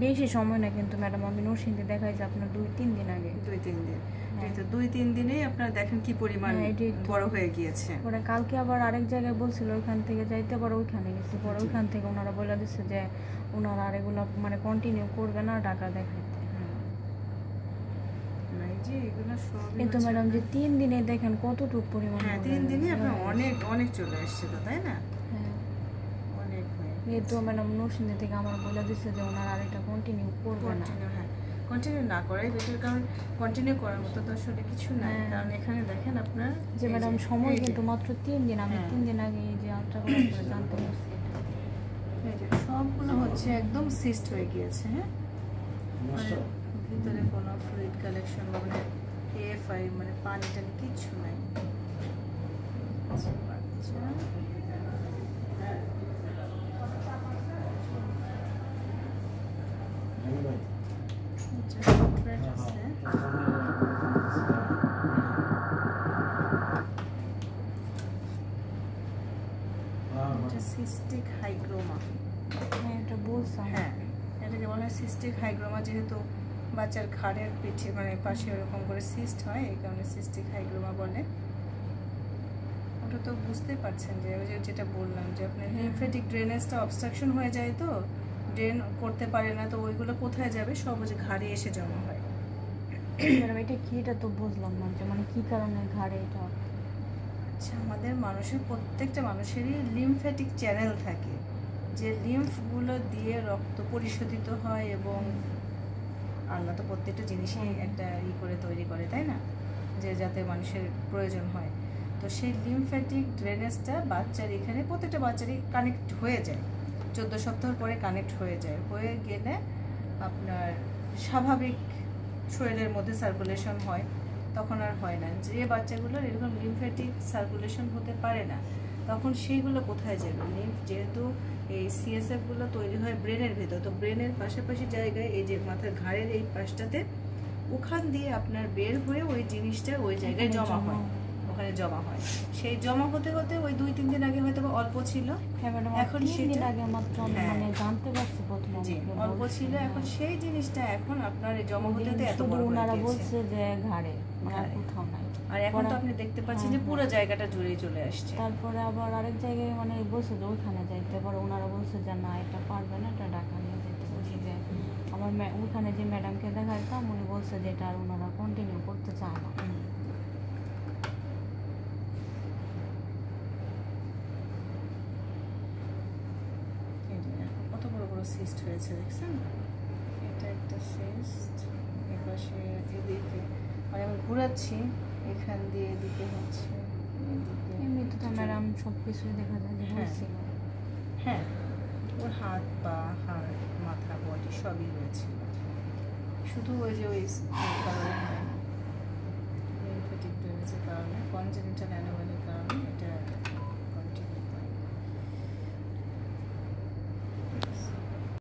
বেশি সময় না কিন্তু ম্যাডাম, আমি নরসিংদী দেখাইছি আপনার 2-3 দিন আগে। 2-3 দিন, এই তো 2-3 দিনেই আপনারা দেখেন কি পরিমাণ বড় হয়ে গিয়েছে। পরে কালকে আবার আরেক জায়গায় বলছিল ওইখান থেকে যাইতে, পরে ওইখানে গেছে, পরে ওইখান থেকে ওনারা বলে দিচ্ছে যে ওনারা আর এগুলো মানে কন্টিনিউ করবে না, টাকা দেখাইতে। কিন্তু ম্যাডাম যে 3 দিনে দেখেন কতটুকু পরিমাণ। হ্যাঁ 3 দিনে আপনার অনেক অনেক চলে আসছে তো, তাই না? অনেক এই তো ম্যাডাম নরসিংদী থেকে আমার বলে দিচ্ছে যে ওনারা আর এটা কন্টিনিউ করবে না। হ্যাঁ কন্টিনিউ না করাই বেটার, কারণ কন্টিনিউ করার মতো তো আসলে কিছু নাই। কারণ এখানে দেখেন আপনার যে ম্যাডাম সময় কিন্তু মাত্র 3 দিন, আমি 3 দিন আগে এই যে আল্ট্রাসাউন্ড করে জানতে পারছি। এই যে সবগুলো হচ্ছে একদম সিস্ট হয়ে গিয়েছে। হ্যাঁ ভিতরে কোনো ফ্লুইড কালেকশন মানে এএফআই মানে পানি টানি কিছু নাই। সিস্টিক হাইগ্রোমা, হ্যাঁ এটা বলছিলাম। হ্যাঁ এটাকে বলা হয় সিস্টিক হাইগ্রোমা, যেহেতু বাচ্চার ঘাড়ের পিঠে মানে পাশে ওরকম করে সিস্ট হয়, এই কারণে সিস্টিক হাইগ্রোমা বলে। ওটা তো বুঝতেই পারছেন যে ওই যে যেটা বললাম যে আপনার লিম্ফেটিক ড্রেনেজটা অবস্ট্রাকশন হয়ে যায়, তো ড্রেন করতে পারে না, তো ওইগুলো কোথায় যাবে, সব যে ঘাড়ে এসে জমা হয়। ম্যাডাম এটা কি, এটা তো বুঝলাম না যে মানে কি কারণে ঘাড়ে এটা। আচ্ছা আমাদের মানুষের প্রত্যেকটা মানুষেরই লিম্ফেটিক চ্যানেল থাকে, যে লিম্ফগুলো দিয়ে রক্ত পরিশোধিত হয়, এবং আল্লাহ তো প্রত্যেকটা জিনিসই একটা করে তৈরি করে, তাই না, যে যাতে মানুষের প্রয়োজন হয়। তো সেই লিম্ফেটিক ড্রেনেজটা বাচ্চার এখানে প্রত্যেকটা বাচ্চারই কানেক্ট হয়ে যায়, 14 সপ্তাহ পরে কানেক্ট হয়ে যায়, হয়ে গেলে আপনার স্বাভাবিক শরীরের মধ্যে সার্কুলেশন হয়, তখন আর হয় না। যে বাচ্চাগুলোর এরকম লিম্ফেটিক সার্কুলেশন হতে পারে না, তখন সেইগুলো কোথায় যাবে? লিম্ফ যেহেতু এই সিএসএফগুলো তৈরি হয় ব্রেনের ভেতর, তো ব্রেনের পাশাপাশি জায়গায় এই যে মাথার ঘাড়ের এই পাশটাতে, ওখান দিয়ে আপনার বের হয়ে ওই জিনিসটা ওই জায়গায় জমা হয়, ওখানে জমা হয়। সেই জমা হতে হতে ওই 2-3 দিন আগে হয়তো অল্প ছিল, এখন সেটা মানে জানতে পারছি প্রথমে অল্প ছিল, এখন সেই জিনিসটা এখন আপনার জমা হতে হতে এত বড় হয়ে গেছে। বলছে যে ঘাড়ে কোথাও নাই, আর এখন তো আপনি দেখতে পাচ্ছেন যে পুরো জায়গাটা জুড়ে চলে আসছে। তারপরে আবার আরেক জায়গায় মানে বলছে যে ওইখানে যাইতে, পরে ওনারা বলছে যে না এটা পারবে না, এটা ঢাকা নিয়ে যেতে বলছে। যে আমার ওইখানে যে ম্যাডামকে দেখাইতাম উনি বলছে যে এটা আর ওনারা কন্টিনিউ করতে চায় না। কত বড় বড় সিস্ট হয়েছে দেখছেন, এটা একটা সিস্ট, এপাশে এদিকে মানে আমি ঘুরাচ্ছি এখান দিয়ে এদিকে হচ্ছে, এমনিতে তো ম্যাডাম সব কিছুই দেখা যায় যে হয়েছিল। হ্যাঁ ওর হাত পা হাড় মাথা বডি সবই রয়েছে, শুধু ওই যে ওই লিম্ফেটিক ড্রেনেজ